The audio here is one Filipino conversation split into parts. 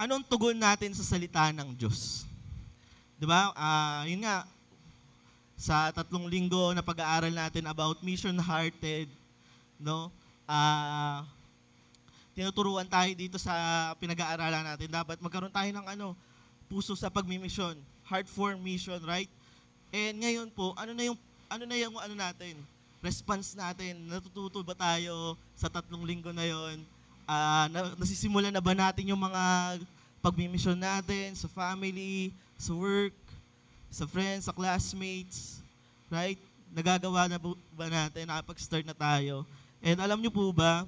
Anong tugon natin sa salita ng Diyos? 'Di ba? Yun nga, sa 3 linggo na pag-aaral natin about mission-hearted, no? Tinuturuan tayo dito sa pinag-aaralan natin. Dapat magkaroon tayo ng puso sa pagmimisyon, heart for mission, right? And ngayon po, ano natin? Response natin. Natututo ba tayo sa 3 linggo na 'yon? Nasisimulan na ba natin yung mga pagmimisyon natin sa family, sa work, sa friends, sa classmates, right? Nagagawa na ba natin? Nakapag-start na tayo. And alam niyo po ba,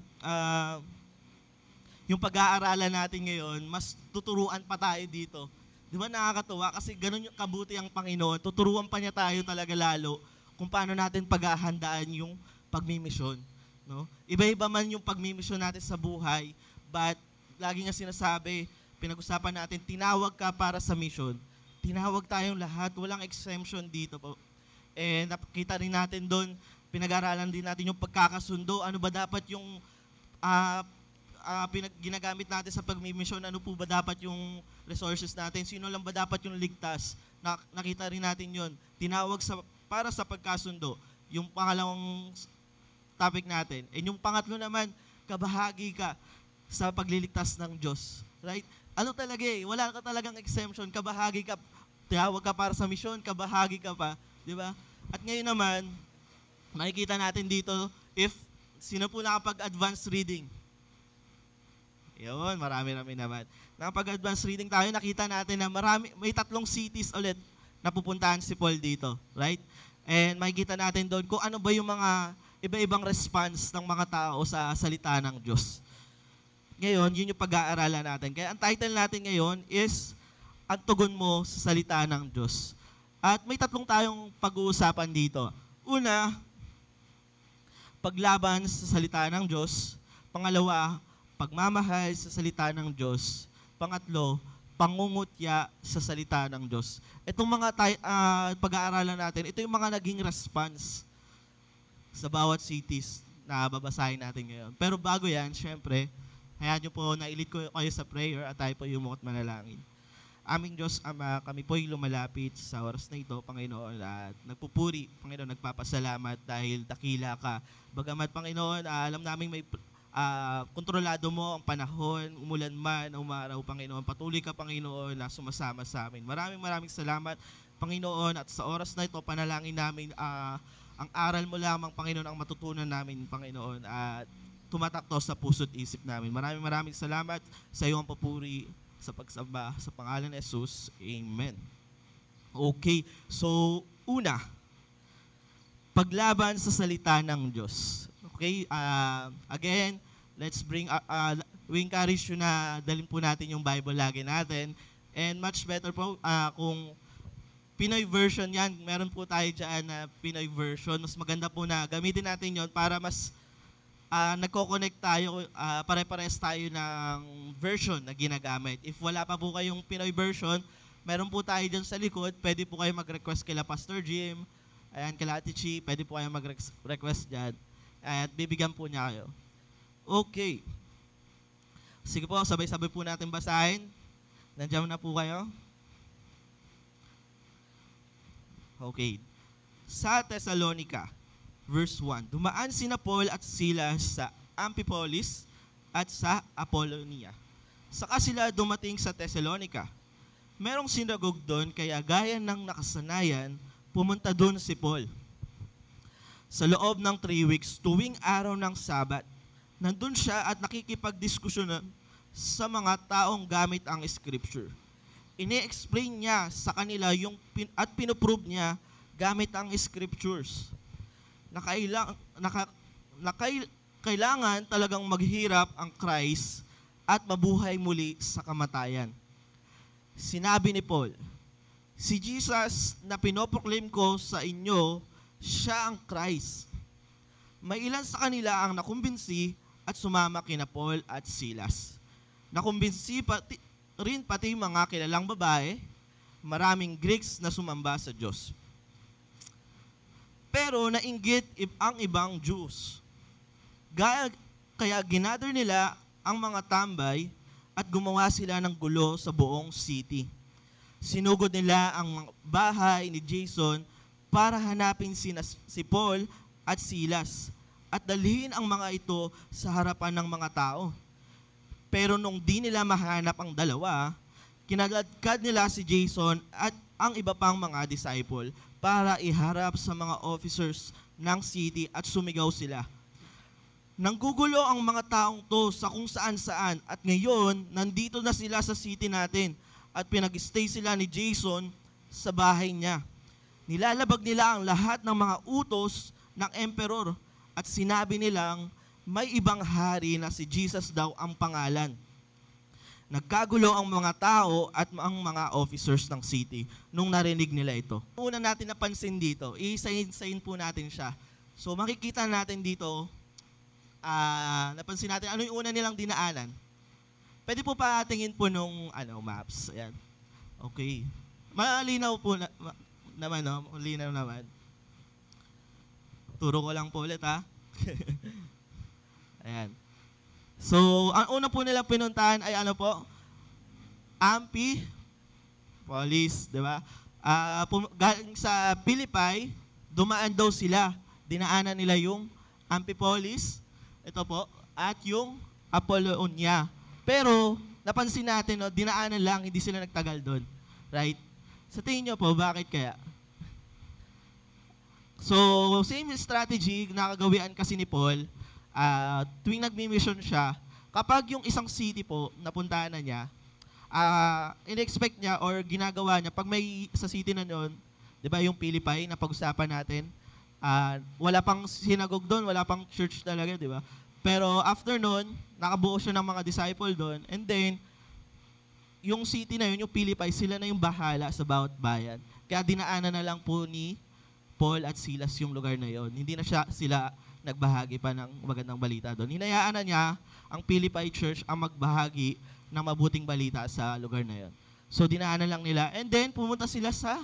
yung pag-aaralan natin ngayon, mas tuturuan pa tayo dito. Di ba nakakatuwa? Kasi ganun yung kabuti ang Panginoon. Tuturuan pa niya tayo talaga lalo kung paano natin paghahandaan yung pagmimisyon. No? Iba-iba man yung pagmimisyon natin sa buhay, but lagi nga sinasabi, pinag-usapan natin, tinawag ka para sa mission. Tinawag tayong lahat, walang exemption dito po. And nakita rin natin doon, pinag-aralan din natin yung pagkakasundo, ano ba dapat yung ginagamit natin sa pagmimisyon, ano po ba dapat yung resources natin, sino lang ba dapat yung ligtas. Nakita rin natin yon. Tinawag para sa pagkasundo, yung pangalawang topic natin. And yung pangatlo naman, kabahagi ka sa pagliligtas ng Diyos. Right? Ano talaga wala ka talagang exemption, kabahagi ka, tinawag ka para sa misyon, kabahagi ka pa. Di ba? At ngayon naman, makikita natin dito, if sino po nakapag-advanced reading. Yun, marami-rami naman. Nakapag-advanced reading tayo, nakita natin na may 3 cities ulit na pupuntahan si Paul dito. Right? And makikita natin doon kung ano ba yung mga iba-ibang response ng mga tao sa salita ng Diyos. Ngayon, yun yung pag-aaralan natin. Kaya ang title natin ngayon is, Ang Tugon Mo sa Salita ng Diyos. At may 3 tayong pag-uusapan dito. Una, paglaban sa salita ng Diyos. Pangalawa, pagmamahal sa salita ng Diyos. Pangatlo, pangungutya sa salita ng Diyos. Itong mga pag-aaralan natin, ito yung mga naging response sa bawat cities na babasahin natin ngayon. Pero bago yan, syempre, hayaan nyo po na ilit ko kayo sa prayer at tayo po yumuot manalangin. Aming Diyos Ama, kami po'y lumalapit sa oras na ito, Panginoon, at nagpupuri, Panginoon, nagpapasalamat dahil dakila ka. Bagamat, Panginoon, alam namin may kontrolado mo ang panahon, umulan man, umaraw, Panginoon. Patuloy ka, Panginoon, na sumasama sa amin. Maraming salamat, Panginoon, at sa oras na ito, panalangin namin, ang aral mo lamang, Panginoon, ang matutunan namin, Panginoon, at tumatakto sa puso't isip namin. Maraming salamat sa iyong papuri sa pagsamba sa pangalan ni Jesus. Amen. Okay, so una, paglaban sa salita ng Diyos. Okay, again, we encourage you na dalhin po natin yung Bible lagi natin. And much better po kung Pinoy version yan, meron po tayo dyan na Pinoy version. Mas maganda po na gamitin natin yon para mas nagko-connect tayo, pare-pares tayo ng version na ginagamit. If wala pa po kayong Pinoy version, meron po tayo dyan sa likod. Pwede po kayo mag-request kila Pastor Jim, ayan, kila Ate Chi, pwede po kayo mag-request dyan. At bibigyan po niya kayo. Okay. Sige po, sabay-sabay po natin basahin. Nandiyan na po kayo. Okay. Sa Thessalonica, verse 1. Dumaan sina Paul at Silas sa Amphipolis at sa Apollonia. Saka sila dumating sa Thessalonica. Merong sinagog doon, kaya gaya ng nakasanayan, pumunta doon si Paul. Sa loob ng 3 weeks, tuwing araw ng Sabat, nandun siya at nakikipagdiskusyon sa mga taong gamit ang Scripture. Ini-explain niya sa kanila at pinoprove niya gamit ang Scriptures na kailangan talagang maghirap ang Christ at mabuhay muli sa kamatayan. Sinabi ni Paul, si Jesus na pinoproclaim ko sa inyo, siya ang Christ. May ilan sa kanila ang nakumbinsi at sumama kina Paul at Silas. Nakumbinsi pati mga kilalang babae, maraming Greeks na sumamba sa Diyos. Pero nainggit ang ibang Jews. Kaya ginather nila ang mga tambay at gumawa sila ng gulo sa buong city. Sinugod nila ang bahay ni Jason para hanapin si Paul at Silas at dalhin ang mga ito sa harapan ng mga tao. Pero nung di nila mahanap ang dalawa, kinaladkad nila si Jason at ang iba pang mga disciple para iharap sa mga officers ng city at sumigaw sila. Nanggugulo ang mga taong to sa kung saan-saan at ngayon, nandito na sila sa city natin at pinag-stay sila ni Jason sa bahay niya. Nilalabag nila ang lahat ng mga utos ng emperor at sinabi nilang may ibang hari na si Jesus daw ang pangalan. Nagkagulo ang mga tao at ang mga officers ng city nung narinig nila ito. Una natin napansin dito, isa-isahin po natin siya. So makikita natin dito, napansin natin, ano yung una nilang dinaanan? Pwede po pa tingin po nung maps. Ayan. Okay. Malinaw po naman, no? Malinaw naman. Turo ko lang po ulit, ha? Ayan. So, ang una po nilang pinuntahan ay Amphipolis, di ba? Galing sa Philippi, dumaan daw sila. Dinaanan nila yung Amphipolis, ito po, at yung Apollonia. Pero, napansin natin, no, dinaanan lang, hindi sila nagtagal doon. Right? Sa tingin nyo po, bakit kaya? So, same strategy na kagawian kasi ni Paul, tuwing nagmi-mission siya, kapag yung isang city po, napuntahan na niya, in-expect niya or ginagawa niya, pag may sa city na yun, di ba yung Philippi na pag-usapan natin, wala pang synagogue doon, wala pang church talaga, di ba? Pero after nun, nakabuo siya ng mga disciple doon, and then, yung city na yun, yung Philippi, sila na yung bahala sa bawat bayan. Kaya dinaanan na lang po ni Paul at Silas yung lugar na yon. Hindi na sila nagbahagi pa ng magandang balita doon. Hinayaan na niya ang Philippi Church ang magbahagi ng mabuting balita sa lugar na yon. So dinaanan lang nila. And then pumunta sila sa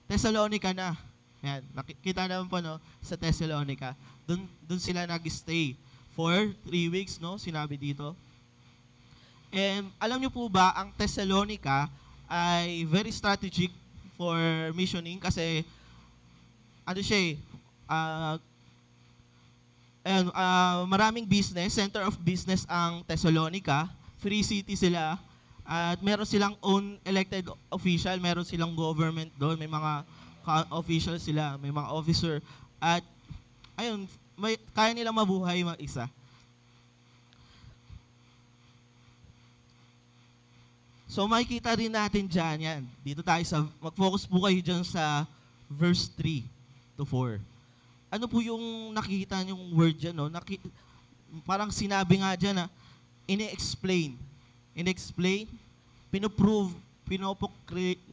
Thessalonica na. Yan, nakita naman po, no, sa Thessalonica. Doon sila nag-stay for 3 weeks, no, sinabi dito. And alam niyo po ba, ang Thessalonica ay very strategic for missioning kasi maraming business, center of business ang Thessalonica, free city sila, at meron silang own elected official, meron silang government doon, may mga official sila, may mga officer, at ayun, kaya nilang mabuhay mag-isa. So makikita rin natin dyan, yan. Dito tayo mag-focus po kayo dyan sa verse 3 to 4. Ano po yung nakikita niyong word dyan, no? Parang sinabi nga dyan na, ini-explain, pinoprove,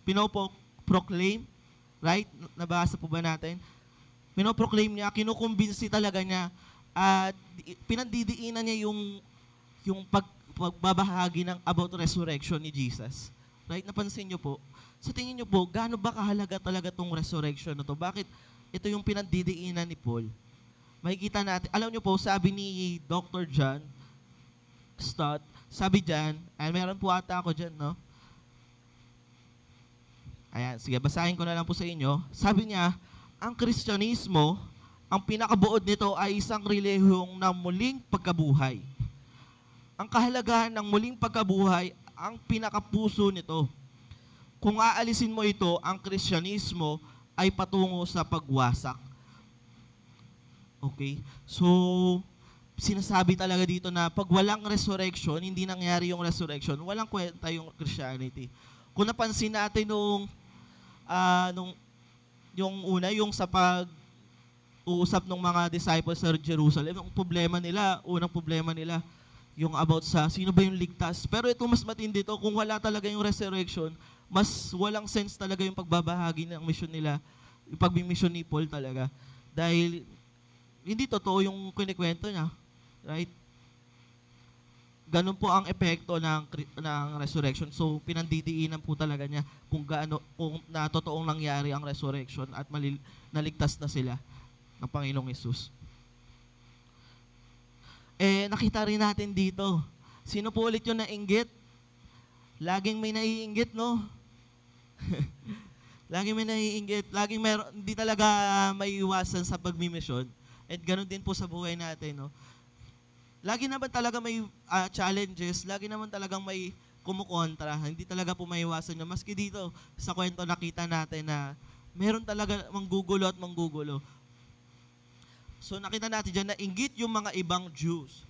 pinoproclaim, right? Nabasa po ba natin? Pinoproclaim niya, kinukumbinsi talaga niya, at pinandidiinan niya yung pagbabahagi ng about resurrection ni Jesus. Right? Napansin niyo po? Sa tingin niyo po, gaano ba kahalaga talaga tong resurrection na to? Bakit ito yung pinandidiinan ni Paul? Makikita natin, alam niyo po, sabi ni Dr. John Stott, sabi dyan, meron po ata ako dyan, no? Ayan, sige, basahin ko na lang po sa inyo. Sabi niya, ang Kristyanismo, ang pinakabuod nito ay isang relihiyong na muling pagkabuhay. Ang kahalagahan ng muling pagkabuhay, ang pinakapuso nito. Kung aalisin mo ito, ang Kristyanismo ay patungo sa pagwasak. Okay? So, sinasabi talaga dito na pag walang resurrection, hindi nangyari yung resurrection, walang kwenta yung Christianity. Kung napansin natin yung una, yung sa pag-uusap ng mga disciples sa Jerusalem, yung unang problema nila, yung about sa sino ba yung ligtas. Pero ito mas matindi to, kung wala talaga yung resurrection, mas walang sense talaga yung pagbabahagi ng mission nila, yung pagbimission ni Paul talaga. Dahil hindi totoo yung kinikwento niya. Right? Ganun po ang epekto ng resurrection. So, pinandidiinan po talaga niya kung na totoong nangyari ang resurrection at naligtas na sila ng Panginoong Hesus. Nakita rin natin dito Sino po ulit yung nainggit? Laging may naiinggit, no? Laging may naiinggit. Laging meron, hindi talaga may iwasan sa pagmimisyon. At ganun din po sa buhay natin, no? Lagi naman talaga may challenges. Lagi naman talagang may kumukontra. Hindi talaga po may iwasan yun. Maski dito, sa kwento nakita natin na meron talaga manggugulo at manggugulo. So nakita natin dyan na inggit yung mga ibang Jews.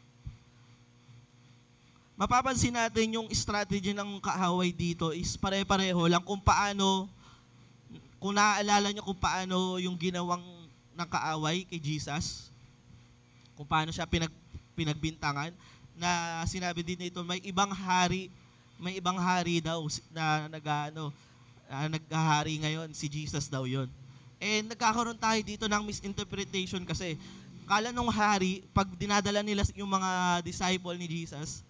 Mapapansin natin yung strategy ng kaaway dito is pare-pareho lang kung paano, kung naaalala nyo kung paano yung ginawang ng kaaway kay Jesus, kung paano siya pinagbintangan, na sinabi din nito, may ibang hari daw na naghahari ngayon, si Jesus daw yon. And nagkakaroon tayo dito ng misinterpretation kasi kala nung hari, pag dinadala nila yung mga disciple ni Jesus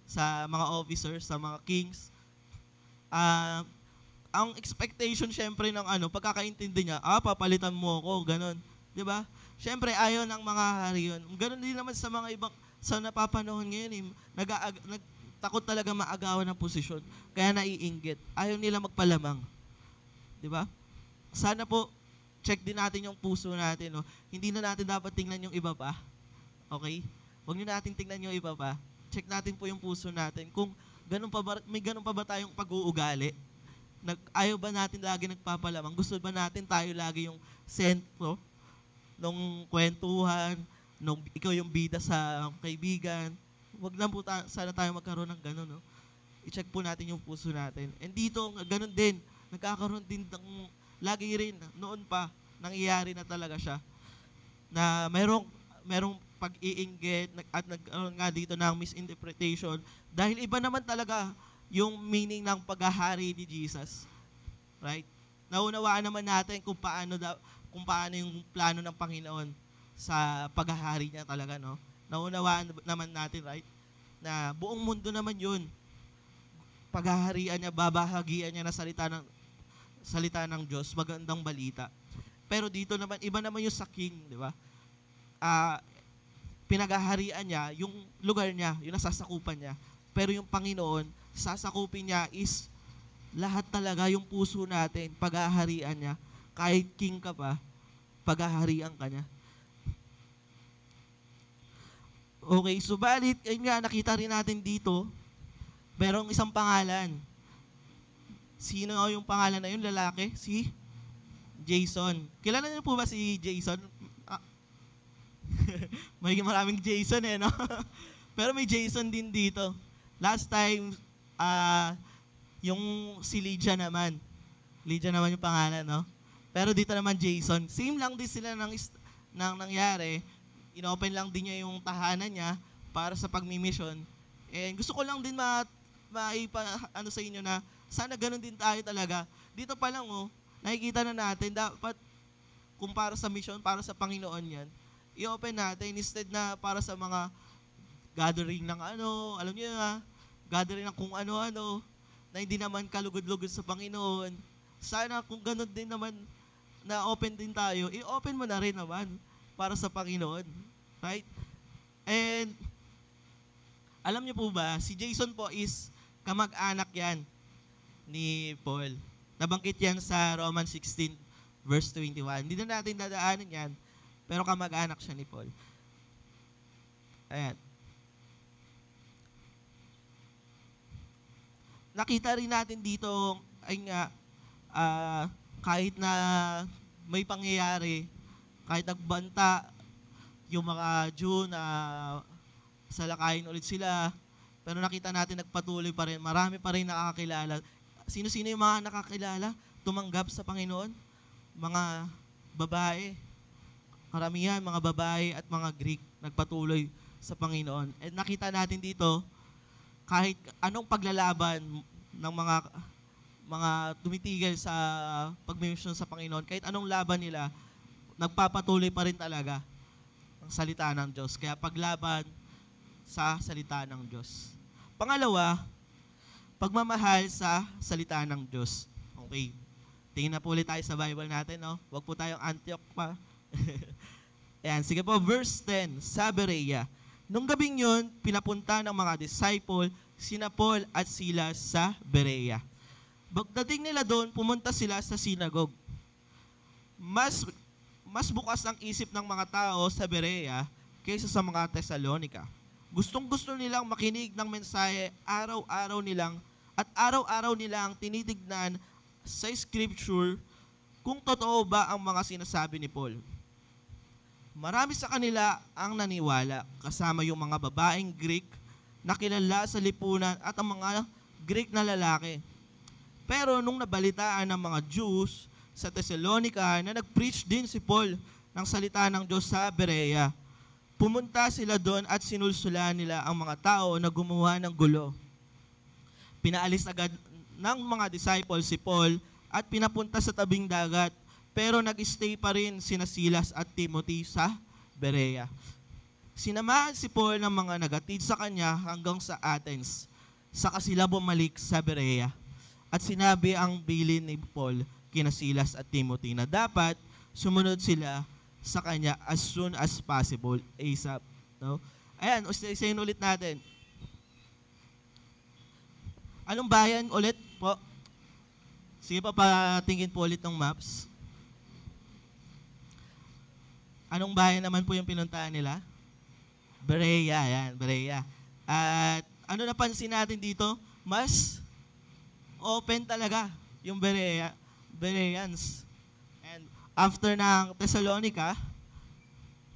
sa mga officers, sa mga kings, ang expectation syempre ng pagkakaintindi niya, papalitan mo ako, ganun. 'Di ba? Syempre ayaw ng mga hari yun. Ganun din naman sa mga ibang sa napapanahon ngayon, takot talaga maagawan ng posisyon, kaya naiinggit. Ayaw nila magpalamang. 'Di ba? Sana po check din natin yung puso natin, no. Hindi na natin dapat tingnan yung iba pa. Okay? Huwag niyo natin tingnan yung iba pa. Check natin po yung puso natin. Kung may ganun pa ba tayong pag-uugali? Ayaw ba natin lagi nagpapalamang? Gusto ba natin tayo lagi yung sentro nung kwentuhan, nung ikaw yung bida sa kaibigan? Huwag lang po sana tayo magkaroon ng ganun, no? I-check po natin yung puso natin. And dito, ganun din. Nagkakaroon din lagi rin, noon pa, nangyayari na talaga siya. Na merong pag-iinggit at nagkaroon nga dito ng misinterpretation dahil iba naman talaga yung meaning ng paghahari ni Jesus. Right? Naunawaan naman natin kung paano yung plano ng Panginoon sa paghahari niya talaga, no? Naunawaan naman natin, right? Na buong mundo naman yun. Paghaharian niya, babahagian niya na salita ng Diyos, magandang balita. Pero dito naman, iba naman yung sa king, di ba? Pinaghaharian niya, yung lugar niya, yung nasasakupan niya. Pero yung Panginoon, sasakupin niya is lahat talaga yung puso natin, paghaharian niya. Kahit king ka pa, paghaharian ka niya. Okay, subalit, ayun nga, nakita rin natin dito, merong isang pangalan. Sino yung pangalan na yun? Lalaki? Si Jason. Kilala niyo po ba si Jason? May maraming Jason no? Pero may Jason din dito. Last time, yung si Lydia naman. Lydia naman yung pangalan, no? Pero dito naman Jason. Same lang din sila nang nangyari. Inopen lang din niya yung tahanan niya para sa pagmimission. And gusto ko lang din sa inyo na sana ganun din tayo talaga. Dito pa lang, nakikita na natin, dapat kung para sa mission, para sa Panginoon yan, i-open natin instead na para sa mga gathering ng alam niyo na, gathering ng kung ano-ano, na hindi naman kalugod-lugod sa Panginoon. Sana kung ganun din naman, na open din tayo, i-open mo na rin naman para sa Panginoon. Right? And, alam niyo po ba, si Jason po is kamag-anak yan ni Paul. Nabanggit yan sa Romans 16, verse 21. Hindi na natin dadaanan yan, pero kamag-anak siya ni Paul. Ayan. Nakita rin natin dito, kahit na may pangyayari, kahit nagbanta yung mga Jew na salakayin ulit sila, pero nakita natin nagpatuloy pa rin. Marami pa rin nakakakilala. Sino-sino yung mga nakakilala? Tumanggap sa Panginoon? Mga babae. Karamihan, mga babae at mga Greek nagpatuloy sa Panginoon. At nakita natin dito, kahit anong paglalaban ng mga tumitigil sa pagmimisyon sa Panginoon, kahit anong laban nila, nagpapatuloy pa rin talaga ang salita ng Diyos. Kaya paglaban sa salita ng Diyos. Pangalawa, pagmamahal sa salita ng Diyos. Okay. Tingnan na po ulit tayo sa Bible natin, no? Huwag po tayong Antioch pa. Ayan, sige po, verse 10, sa Berea. Nung gabing yun, pinapunta ng mga disciple, sina Paul at Silas sa Berea. Pagdating nila doon, pumunta sila sa synagogue. Mas bukas ang isip ng mga tao sa Berea kaysa sa mga Thessalonica. Gustong-gusto nilang makinig ng mensahe araw-araw nilang tinitignan sa scripture kung totoo ba ang mga sinasabi ni Paul. Marami sa kanila ang naniwala, kasama yung mga babaeng Greek na kilala sa lipunan at ang mga Greek na lalaki. Pero nung nabalitaan ng mga Jews sa Thessalonica na nag-preach din si Paul ng salita ng Diyos sa Berea, pumunta sila doon at sinulsulan nila ang mga tao na gumawa ng gulo. Pinaalis agad ng mga disciples si Paul at pinapunta sa tabing dagat, pero nag-stay pa rin sina Silas at Timothy sa Berea. Sinamahan si Paul ng mga nagatid sa kanya hanggang sa Athens, saka sila bumalik sa Berea. At sinabi ang bilin ni Paul kina Silas at Timothy na dapat sumunod sila sa kanya as soon as possible, ASAP. No? Ayan, isayin ulit natin. Anong bayan ulit po? Sige pa, patingin po ulit ng maps. Anong bayan naman po yung pinuntahan nila? Berea, yan, Berea. At ano napansin natin dito? Mas open talaga yung Bereans. And after ng Thessalonica,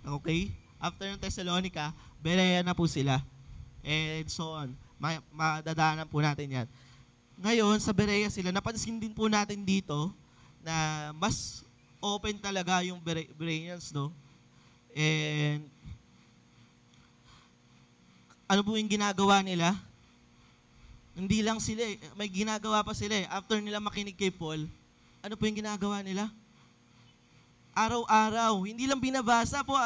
okay? After ng Thessalonica, Berea na po sila. And so on. Madadaanan po natin yan. Ngayon, sa Berea sila, napansin din po natin dito na mas open talaga yung Bereans, no? And ano po yung ginagawa nila? Hindi lang sila may ginagawa pa sila After nila makinig kay Paul, ano po yung ginagawa nila? Araw-araw. Hindi lang binabasa po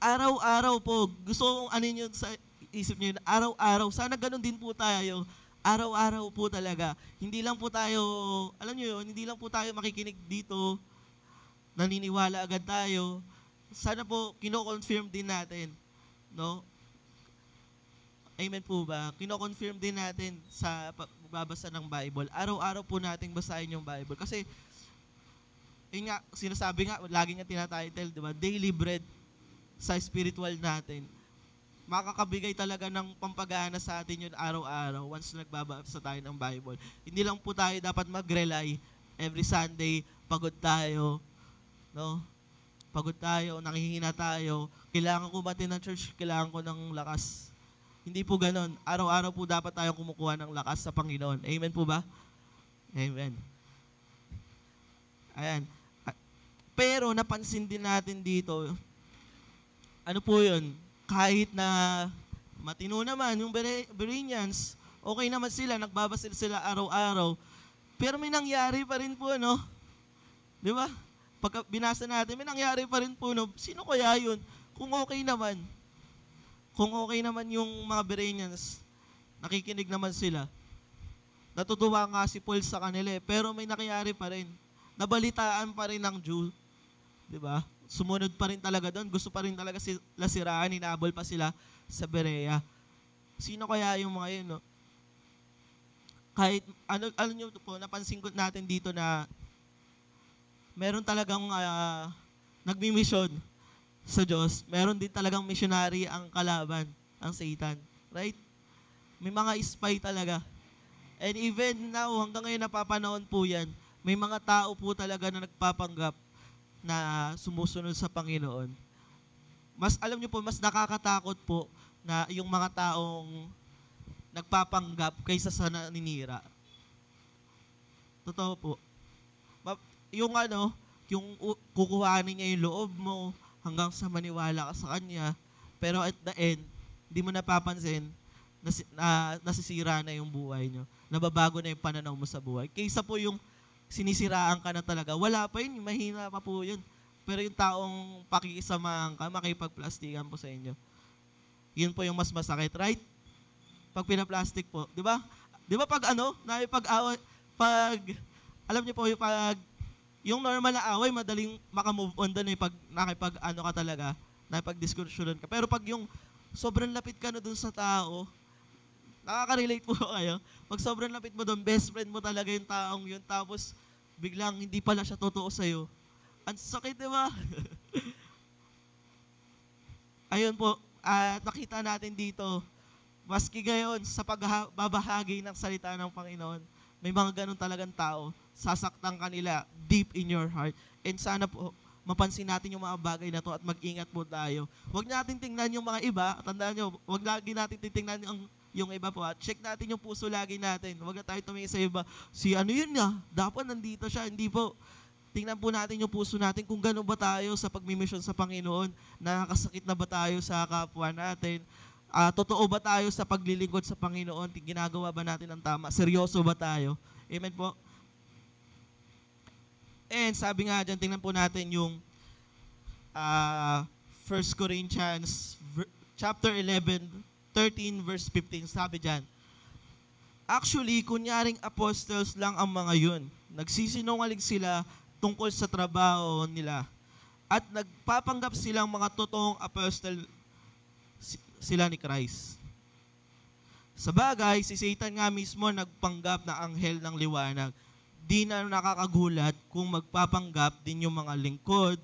Araw-araw po. Gusto kong ano yun sa isip nyo, araw-araw. Sana ganun din po tayo. Araw-araw po talaga. Hindi lang po tayo, alam nyo yun, hindi lang po tayo makikinig dito, naniniwala agad tayo. Sana po, kino-confirm din natin. No? Amen po ba? Kino-confirm din natin sa pagbabasa ng Bible. Araw-araw po nating basahin yung Bible. Kasi, yun nga, sinasabi nga, lagi nga tinatitle, di ba? Daily bread sa spiritual natin. Makakabigay talaga ng pampagana sa atin yun araw-araw once nagbabasa tayo ng Bible. Hindi lang po tayo dapat mag-rely every Sunday, pagod tayo, no? Pagod tayo, nanghihina tayo, kailangan ko ng church, kailangan ko ng lakas. Hindi po ganon. Araw-araw po dapat tayong kumukuha ng lakas sa Panginoon. Amen po ba? Amen. Ayan. Pero napansin din natin dito, ano po yun? Kahit na matino naman yung Bereans, okay naman sila, nagbabasa sila araw-araw, pero may nangyari pa rin po, no? Di ba? Pagka binasa natin, may nangyari pa rin po, no? Sino kaya yun? Kung okay naman yung mga Bereans, nakikinig naman sila. Natutuwa nga si Paul sa kanila, pero may nangyari pa rin. Nabalitaan pa rin ng Jew. Di ba? Sumunod pa rin talaga doon. Gusto pa rin talaga sila siraan. Hinabol pa sila sa Berea. Sino kaya yung mga yun, no? Kahit, ano nyo po, napansin ko natin dito na meron talagang nagmi-mission sa Diyos. Meron din talagang missionary ang kalaban, ang Satan. Right? May mga spy talaga. And even now, hanggang ngayon napapanahon po yan, may mga tao po talaga na nagpapanggap na sumusunod sa Panginoon. Alam niyo po, mas nakakatakot po na yung mga taong nagpapanggap kaysa sa naninira. Totoo po. Yung kukuhanin niya yung loob mo hanggang sa maniwala ka sa kanya, pero at the end, hindi mo napapansin na nasisira na yung buhay niyo. Nababago na yung pananaw mo sa buhay. Kaysa po yung sinisiraan ka na talaga. Wala pa yun, mahina pa po yun. Pero yung taong pakikisamahan ka, makipagplastikan po sa inyo. Yun po yung mas masakit, right? Pag pinaplastic po, di ba? Di ba pag alam niyo po, yung normal na away, madaling makamove on doon pag nakipag-ano ka talaga, nakipag-discussion ka. Pero pag yung sobrang lapit ka na dun sa tao. Nakaka-relate po kayo. Pag sobrang lapit mo dun, best friend mo talaga yung taong yun, tapos biglang hindi pala siya totoo sa'yo. Ang sakit, di ba? Ayun po, nakita natin dito, maski ngayon sa pagbabahagi ng salita ng Panginoon, may mga ganun talagang tao, sasaktan kanila deep in your heart. And sana po, mapansin natin yung mga bagay na to at mag-ingat po tayo. Huwag natin tingnan yung mga iba, tandaan nyo, huwag lagi natin titingnan yung iba po. Check natin yung puso lagi natin. Huwag na tayo tumingin sa iba. Si ano yun nga, dapat nandito siya. Hindi po. Tingnan po natin yung puso natin kung gano'n ba tayo sa pagmimisyon sa Panginoon. Nakakasakit na ba tayo sa kapwa natin? Totoo ba tayo sa paglilingkod sa Panginoon? Ginagawa ba natin ang tama? Seryoso ba tayo? Amen po. And sabi nga dyan, tingnan po natin yung 1 Corinthians chapter 11, 13 verse 15. Sabi dyan, actually, kunyaring apostles lang ang mga yun. Nagsisinungaling sila tungkol sa trabaho nila. At nagpapanggap silang mga totoong apostle sila ni Christ. Sa bagay, si Satan nga mismo nagpanggap na anghel ng liwanag. Di na nakakagulat kung magpapanggap din yung mga lingkod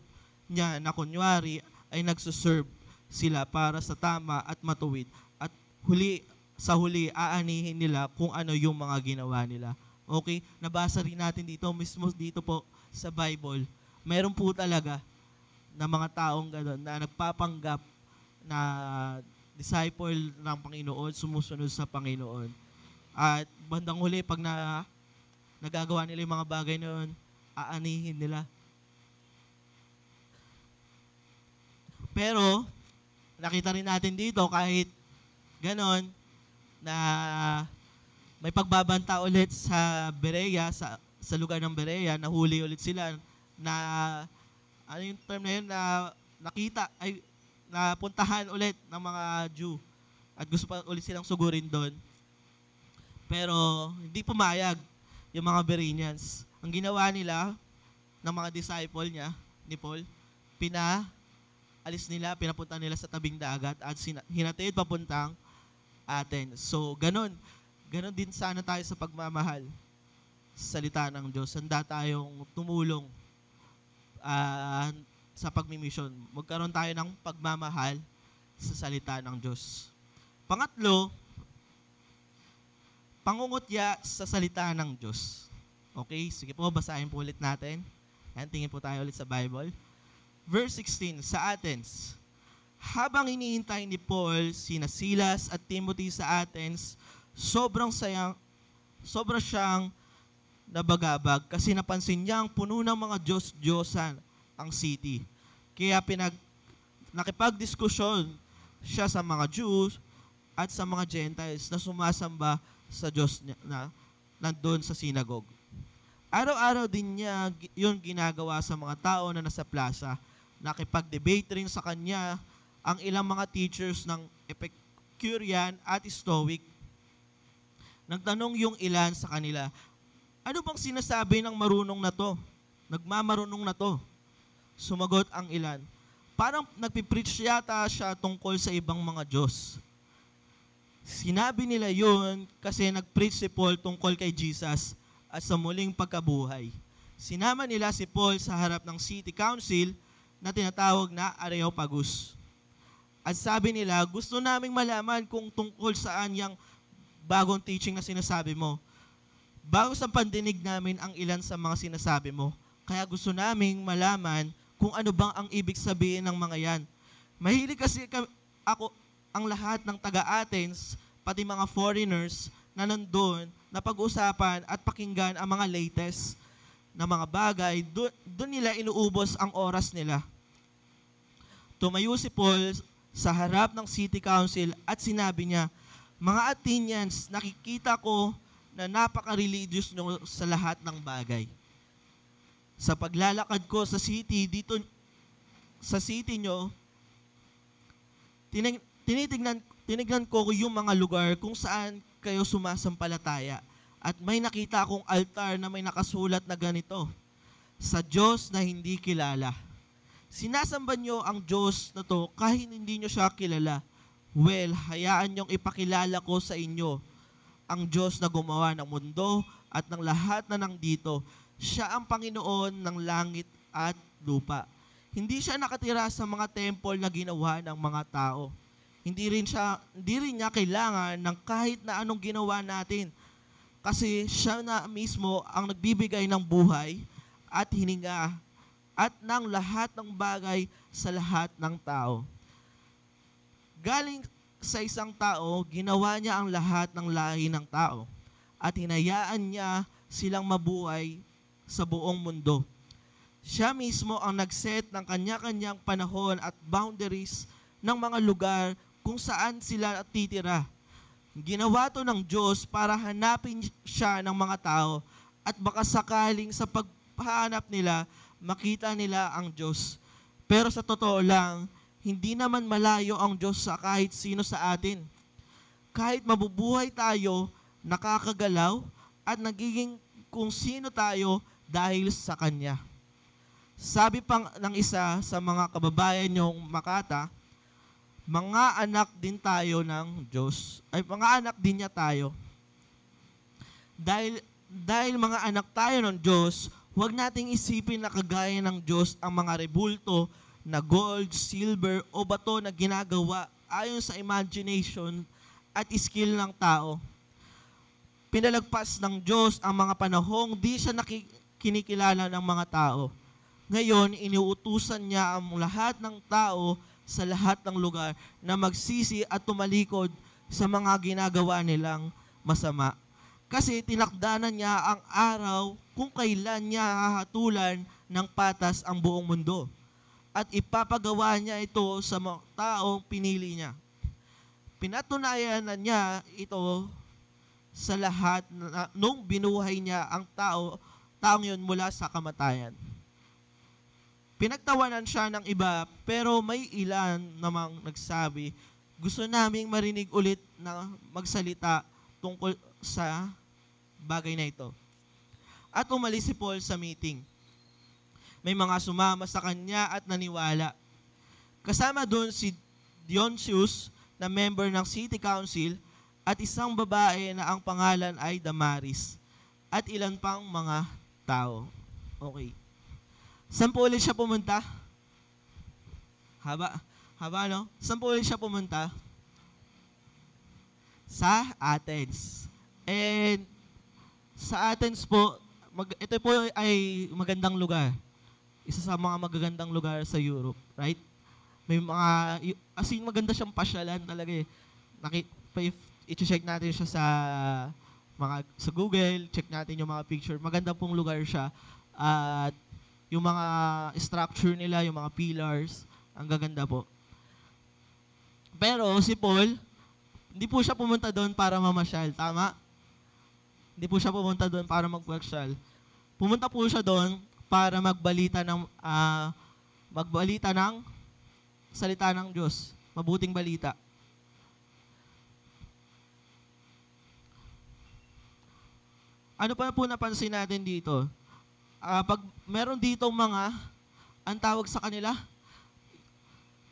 niya na kunwari ay nagsuserve sila para sa tama at matuwid. At sa huli, aanihin nila kung ano yung mga ginawa nila. Okay? Nabasa rin natin dito, mismo dito po sa Bible, meron po talaga na mga taong gano'n na nagpapanggap na disciple ng Panginoon, sumusunod sa Panginoon. At bandang huli, pag nagagawa nila yung mga bagay na yun, aanihin nila. Pero, nakita rin natin dito, kahit ganon, na may pagbabanta ulit sa Berea, sa lugar ng Berea, nahuli ulit sila, na, ano yung term na yun, na nakita, ay, napuntahan ulit ng mga Jew, at gusto pa ulit silang sugurin doon. Pero, hindi pumayag yung mga Bereans. Ang ginawa nila, ng mga disciple niya, ni Paul, alis nila, pinapunta nila sa tabing dagat at hinatid papuntang Athens. So, ganun din sana tayo sa pagmamahal sa salita ng Diyos. Handa tayong tumulong sa pagmimisyon. Magkaroon tayo ng pagmamahal sa salita ng Diyos. Pangatlo, pangungutya sa salita ng Diyos. Okay, sige po, basahin po ulit natin. Ayan, tingin po tayo ulit sa Bible. Verse 16, sa Athens, habang iniintay ni Paul sina Silas at Timothy sa Athens, sobra siyang nabagabag kasi napansin niyang puno ng mga Diyos-Diyosan ang city. Kaya nakipagdiskusyon siya sa mga Jews at sa mga Gentiles na sumasamba sa Diyos na nandun sa synagogue. Araw-araw din niya yun ginagawa sa mga tao na nasa plaza. Nakipag-debate rin sa kanya ang ilang mga teachers ng Epicurean at Stoic. Nagtanong yung ilan sa kanila, ano bang sinasabi ng marunong na to? Nagmamarunong na to? Sumagot ang ilan, parang nagpipreach yata siya tungkol sa ibang mga Diyos. Sinabi nila yun kasi nag-preach si Paul tungkol kay Jesus at sa muling pagkabuhay. Sinama nila si Paul sa harap ng city council na tinatawag na Areopagus. At sabi nila, gusto naming malaman kung tungkol saan yung bagong teaching na sinasabi mo. Bago sa pandinig namin ang ilan sa mga sinasabi mo, kaya gusto naming malaman kung ano bang ang ibig sabihin ng mga yan. Mahilig kasi ako ang lahat ng taga-Athens, pati mga foreigners na nandun, na pag-usapan at pakinggan ang mga latest na mga bagay, doon nila inuubos ang oras nila. Tumayo si Paul sa harap ng city council at sinabi niya, mga Athenians, nakikita ko na napaka-religious nyo sa lahat ng bagay. Sa paglalakad ko sa city, dito sa city nyo, tinignan ko yung mga lugar kung saan kayo sumasampalataya. At may nakita akong altar na may nakasulat na ganito, sa Diyos na hindi kilala. Sinasamba nyo ang Diyos na to kahit hindi nyo siya kilala. Well, hayaan niyong ipakilala ko sa inyo ang Diyos na gumawa ng mundo at ng lahat na nandito. Siya ang Panginoon ng langit at lupa. Hindi siya nakatira sa mga temple na ginawa ng mga tao. Hindi rin niya kailangan ng kahit na anong ginawa natin. Kasi siya na mismo ang nagbibigay ng buhay at hininga at ng lahat ng bagay sa lahat ng tao. Galing sa isang tao, ginawa niya ang lahat ng lahi ng tao at hinayaan niya silang mabuhay sa buong mundo. Siya mismo ang nag-set ng kanya-kanyang panahon at boundaries ng mga lugar kung saan sila titira. Ginawa to ng Diyos para hanapin siya ng mga tao at baka sakaling sa paghahanap nila, makita nila ang Diyos. Pero sa totoo lang, hindi naman malayo ang Diyos sa kahit sino sa atin. Kahit mabubuhay tayo, nakakagalaw at nagiging kung sino tayo dahil sa Kanya. Sabi pang ng isa sa mga kababayan niyong Makata, mga anak din tayo ng Diyos. Ay, mga anak din niya tayo. Dahil mga anak tayo ng Diyos, huwag nating isipin na kagaya ng Diyos ang mga rebulto na gold, silver o bato na ginagawa ayon sa imagination at skill ng tao. Pinalagpas ng Diyos ang mga panahong di siya kinikilala ng mga tao. Ngayon, iniuutusan niya ang lahat ng tao sa lahat ng lugar na magsisi at tumalikod sa mga ginagawa nilang masama. Kasi tinakdanan niya ang araw kung kailan niya hahatulan ng patas ang buong mundo. At ipapagawa niya ito sa mga taong pinili niya. Pinatunayan na niya ito sa lahat nung binuhay niya ang taong yun mula sa kamatayan. Pinagtawanan siya ng iba, pero may ilan namang nagsabi, gusto naming marinig ulit na magsalita tungkol sa bagay na ito. At umalis si Paul sa meeting. May mga sumama sa kanya at naniwala. Kasama doon si Dionysius na member ng City Council at isang babae na ang pangalan ay Damaris at ilan pang mga tao. Okay. Saan po ulit siya pumunta? Haba, no? Saan po ulit siya pumunta? Sa Athens. And sa Athens po, ito po ay magandang lugar. Isa sa mga magagandang lugar sa Europe, right? May mga, as in maganda siyang pasyalan talaga eh. I-check natin siya sa Google, check natin yung mga picture. Maganda pong lugar siya. At yung mga structure nila, yung mga pillars, ang gaganda po. Pero si Paul, hindi po siya pumunta doon para mamasyal, tama? Hindi po siya pumunta doon para magpasyal. Pumunta po siya doon para magbalita ng salita ng Diyos, mabuting balita. Ano pa po napansin natin dito? Pag meron ditong mga, ang tawag sa kanila,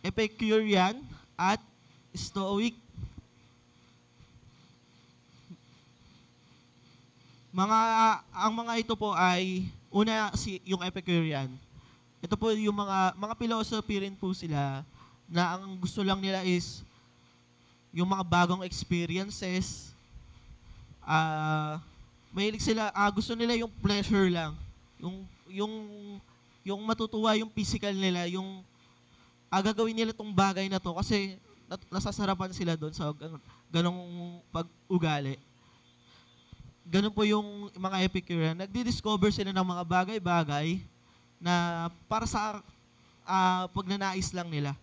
Epicurean at Stoic. Ang mga ito po ay, una yung Epicurean. Ito po yung mga philosophy rin po sila na ang gusto lang nila is yung mga bagong experiences. Mahilig sila, gusto nila yung pleasure lang. Yung matutuwa yung physical nila, yung gagawin nila tong bagay na to kasi nasasarapan sila doon sa ganong pag-ugali. Ganon po yung mga Epicurean. Nagdi-discover sila ng mga bagay-bagay na para sa pagnanais lang nila.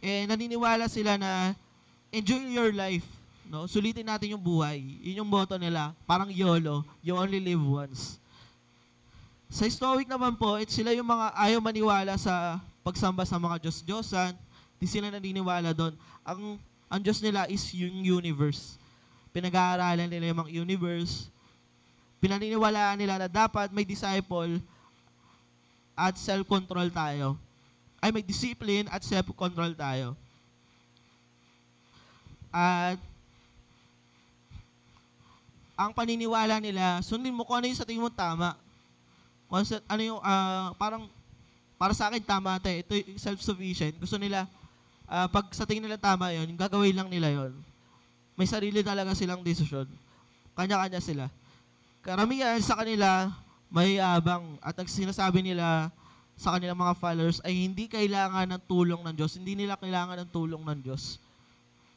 Naniniwala sila na enjoy your life. No? Sulitin natin yung buhay. Yun yung motto nila. Parang YOLO. You only live once. Sa Stoic naman po, sila yung mga ayaw maniwala sa pagsamba sa mga Diyos-Diyosan. Di sila naniniwala doon. Ang Diyos nila is yung universe. Pinag-aaralan nila yung mga universe. Pinaniniwalaan nila na dapat may disciple at self-control tayo. May discipline at self-control tayo. At ang paniniwala nila, sundin mo kung ano yung sa tingin mo tama. Kung ano yung, parang, para sa akin tama ito. Ito yung self-sufficient. Gusto nila, pag sa tingin nila tama yun, gagawin lang nila yon. May sarili talaga silang desisyon. Kanya-kanya sila. Karamihan sa kanila, may abang. At ang sinasabi nila sa kanilang mga followers ay hindi kailangan ng tulong ng Diyos. Hindi nila kailangan ng tulong ng Diyos.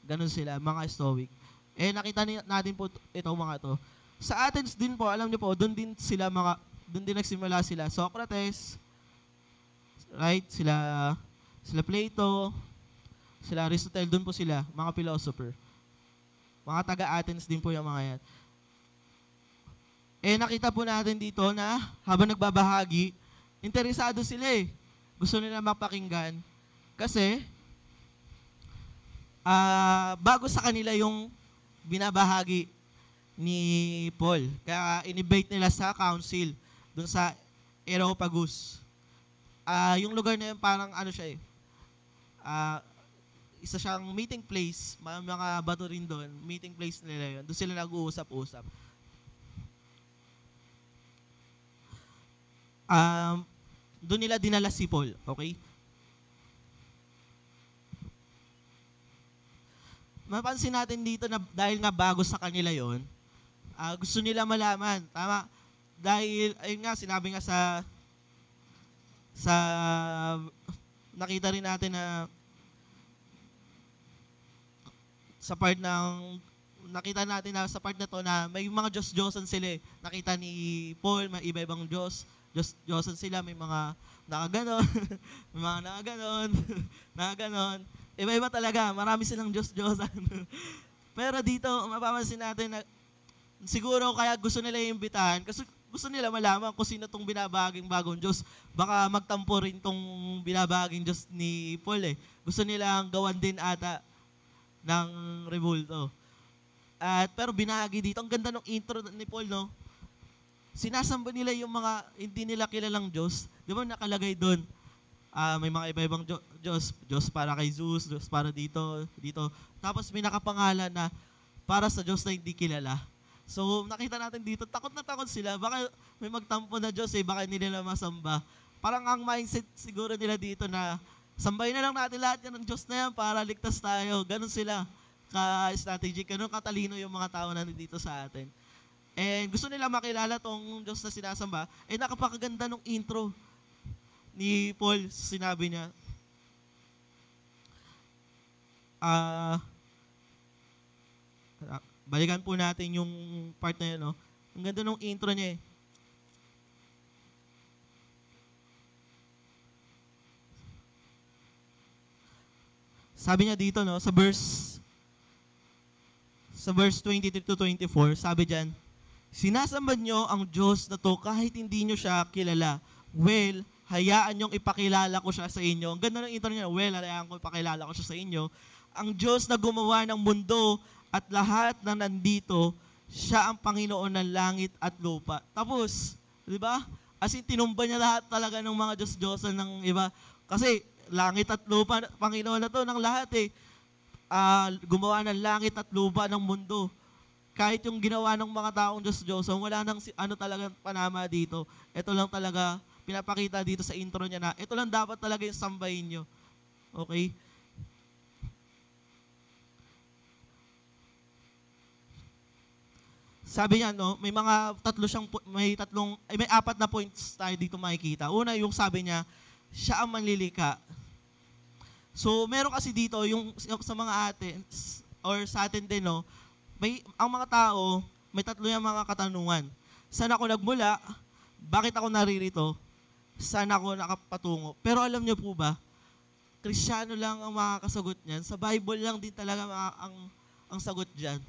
Ganun sila, mga stoic. Nakita natin po ito mga to. Sa Athens din po, alam niyo po, doon din nagsimula sila Socrates, right? Sila Plato, sila Aristotle, doon po sila, mga philosopher. Mga taga-Athens din po yung mga yan. Nakita po natin dito na habang nagbabahagi, interesado sila eh. Gusto nila mapakinggan. Kasi, bago sa kanila yung binabahagi ni Paul. Kaya in-invite nila sa council dun sa Areopagus. Yung lugar na yun parang ano siya eh. Isa siyang meeting place. Mga bato rin doon. Meeting place nila yun. Doon sila nag-uusap-usap. Doon nila dinala si Paul. Okay? Mapansin natin dito na dahil nga bago sa kanila yon, gusto nila malaman. Tama? Dahil, ayun nga, sinabi nga sa nakita rin natin na sa part ng, nakita natin na sa part na to na may mga Diyos-Diyosan sila eh. Nakita ni Paul, may iba-ibang Diyos-Diyosan sila, may mga nakaganon, may mga nakaganon, nakaganon. Iba-iba talaga, marami silang Diyos-Diyosan. Pero dito, mapapansin natin na siguro kaya gusto nila iimbitahan kasi gusto nila malaman kung sino tong binabaging bagong Diyos. Baka magtampo rin tong binabaging Diyos ni Paul eh. Gusto nilang gawan din ata ng rebulto. Pero binahagi dito, ang ganda ng intro ni Paul, no? Sinasamba nila yung mga hindi nila kilalang Diyos. Di ba nakalagay doon? May mga iba-ibang Diyos. Diyos para kay Zeus, Diyos para dito. Tapos may nakapangalan na para sa Diyos na hindi kilala. So nakita natin dito, takot na takot sila. Baka may magtampo na Diyos baka hindi nila masamba. Parang ang mindset siguro nila dito na sambahin na lang natin lahat yan ng Diyos na yan para ligtas tayo. Ganon sila ka-strategic. Ganon katalino yung mga tao na nandito sa atin. And gusto nila makilala tong Diyos na sinasamba. Nakapakaganda ng intro ni Paul, sinabi niya, balikan po natin yung part na yun, no? Ang ganda ng intro niya eh. Sabi niya dito, no, sa verse 23 to 24, sabi diyan, sinasamba nyo ang Diyos na to kahit hindi nyo siya kilala. Well, hayaan niyong ipakilala ko siya sa inyo. Ang ganda ng intro niya, well, hayaan ko ipakilala ko siya sa inyo. Ang Diyos na gumawa ng mundo at lahat na nandito, siya ang Panginoon ng langit at lupa. Tapos, di ba? As in, tinumba niya lahat talaga ng mga Diyos-Diyosan ng iba. Kasi, langit at lupa, Panginoon na to ng lahat eh. Gumawa ng langit at lupa ng mundo. Kahit yung ginawa ng mga taong Diyos-Diyosan, wala nang talagang panama dito. Ito lang talaga, pinapakita dito sa intro niya na ito lang dapat talaga yung sambahin nyo. Okay? Sabi niya, no, may apat na points tayo dito makikita. Una, yung sabi niya, siya ang manlilika. So, meron kasi dito, yung sa mga atin, or sa atin din, no, ang mga tao, may tatlo yung mga katanungan. Saan ako nagmula? Bakit ako naririto? Saan ako nakapatungo? Pero alam niyo po ba, Kristiyano lang ang makakasagot niyan. Sa Bible lang din talaga ang sagot diyan.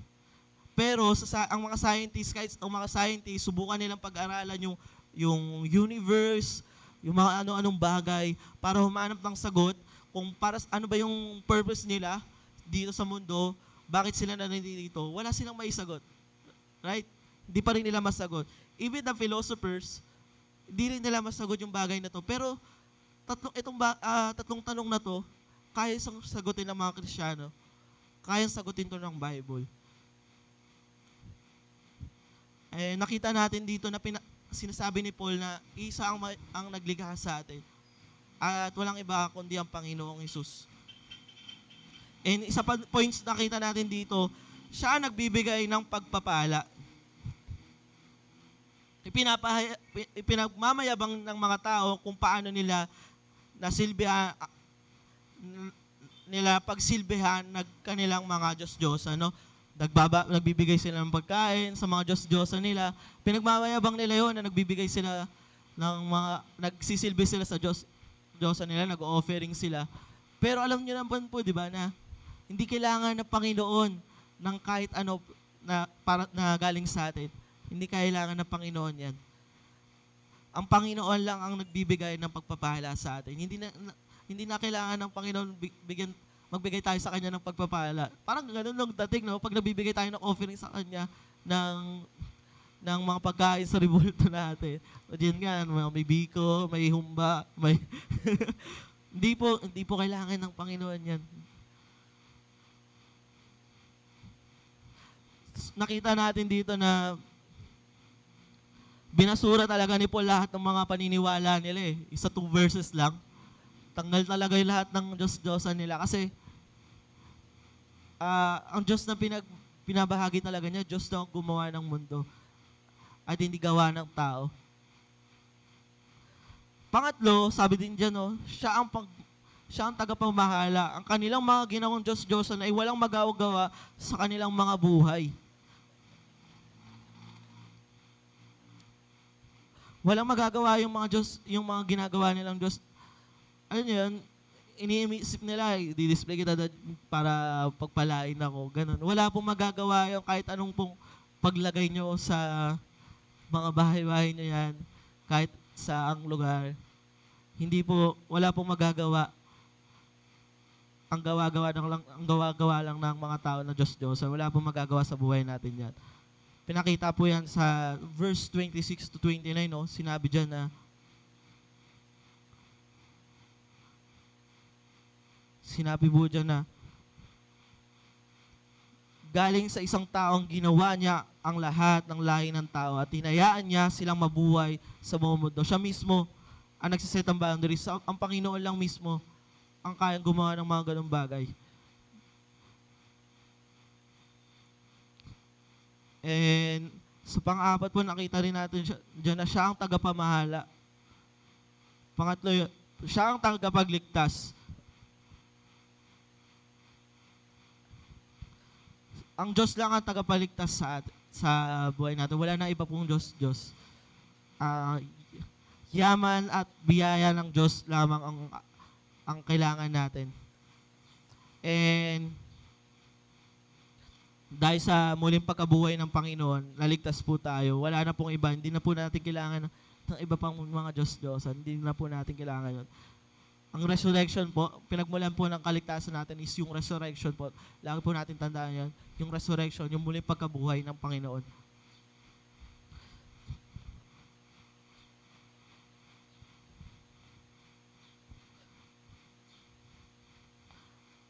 Pero ang mga scientists, kahit ang mga scientists, subukan nilang pag-aralan yung universe, yung mga ano-anong bagay para humanap ng sagot kung ano ba yung purpose nila dito sa mundo, bakit sila nandito, wala silang maisagot. Right? Hindi pa rin nila masagot. Even the philosophers, hindi rin nila masagot yung bagay na to. Pero tatlong tanong na to, kaya isang sagutin ng mga Kristiyano. kayang sagutin to ng Bible. Nakita natin dito na sinasabi ni Paul na isa ang naglikha sa atin at walang iba kundi ang Panginoong Hesus. And isa pa points nakita natin dito, siya ang nagbibigay ng pagpapala. Ipinagmamayabang ng mga tao kung paano nila pagsilbihan ng kanilang mga Diyos-Diyosan, no? Nagbibigay sila ng pagkain sa mga Diyos-Diyosan nila. Pinagmamayabang nila yon na nagbibigay sila nagsisilbi sila sa Diyosan nila, nag-offering sila. Pero alam niyo naman po, di ba, na hindi kailangan ng Panginoon ng kahit ano na galing sa atin. Hindi kailangan ng Panginoon yan. Ang Panginoon lang ang nagbibigay ng pagpapala sa atin. Hindi na kailangan ng Panginoon magbigay tayo sa Kanya ng pagpapala. Parang ganun lang dating, no? Pag nabibigay tayo ng offering sa Kanya ng mga pagkain sa rebulto natin. O diyan nga, may biko, may humba, may... hindi po kailangan ng Panginoon yan. Nakita natin dito na binasura talaga ni Paul lahat ng mga paniniwala nila eh. 2 verses lang. Tanggal talaga yung lahat ng Diyos-Diyosan nila. Kasi ang Diyos na pinabahagi talaga niya, Diyos na gumawa ng mundo at hindi gawa ng tao. Pangatlo, sabi din dyan, no, siya ang tagapamahala. Ang kanilang mga ginawang Diyos-Diyosan ay walang magagawa sa kanilang mga buhay. Walang magagawa yung mga ginagawa nilang Diyos. Ano yun, iniisip nila, di-display kita para pagpalain ako, ganun. Wala pong magagawa yung kahit anong pong paglagay nyo sa mga bahay-bahay nyo yan, kahit sa ang lugar. Wala pong magagawa. Ang gawa-gawa lang ng mga tao na Diyos-Diyos. Wala pong magagawa sa buhay natin yan. Pinakita po yan sa verse 26 to 29, no? Sinabi dyan na galing sa isang taong ginawa niya ang lahat ng lahi ng tao at hinayaan niya silang mabuhay sa buong mundo. Siya mismo ang nagsiset ng boundaries. Ang Panginoon lang mismo ang kayang gumawa ng mga ganung bagay. And sa pang-apat po, nakita rin natin dyan na siya ang tagapamahala. Pangatlo, siya ang tagapagligtas. Ang Diyos lang ang tagapagligtas sa buhay natin. Wala na iba pong Diyos. Yaman at biyaya ng Diyos lamang ang kailangan natin. And dahil sa muling pagkabuhay ng Panginoon, naligtas po tayo. Wala na pong iba. Hindi na po natin kailangan ng iba pang mga Diyos-Diyosan. Hindi na po natin kailangan yun. Ang resurrection po, pinagmulan po ng kaligtasan natin is yung resurrection po. Lagi po natin tandaan yan. Yung resurrection, yung muling pagkabuhay ng Panginoon.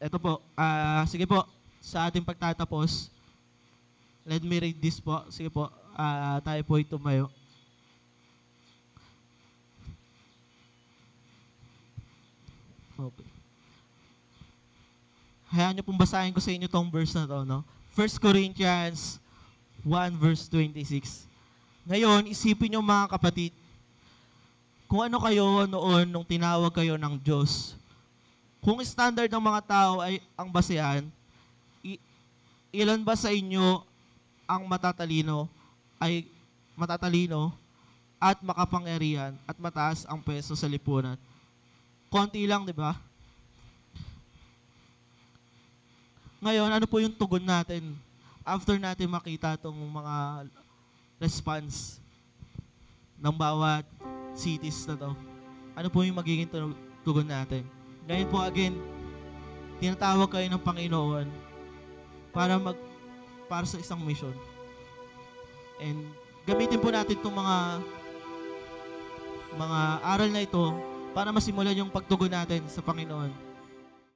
Ito po, sige po, sa ating pagtatapos, let me read this po. Sige po, tayo po tumayo. Okay. Hayaan niyo pong basahin ko sa inyo tong verse na to, no? 1 Corinthians 1 verse 26. Ngayon, isipin niyo mga kapatid, kung ano kayo noon nung tinawag kayo ng Diyos. Kung standard ng mga tao ay ang basehan, ilan ba sa inyo ang matatalino at makapangyarihan at mataas ang pwesto sa lipunan? Konti lang, di ba? Ngayon, ano po yung tugon natin after natin makita itong mga response ng bawat cities na to? Ano po yung magiging tugon natin? Ngayon po, again, tinatawag kayo ng Panginoon para sa isang mission. And gamitin po natin itong mga aral na ito para masimulan yung pagtugon natin sa Panginoon.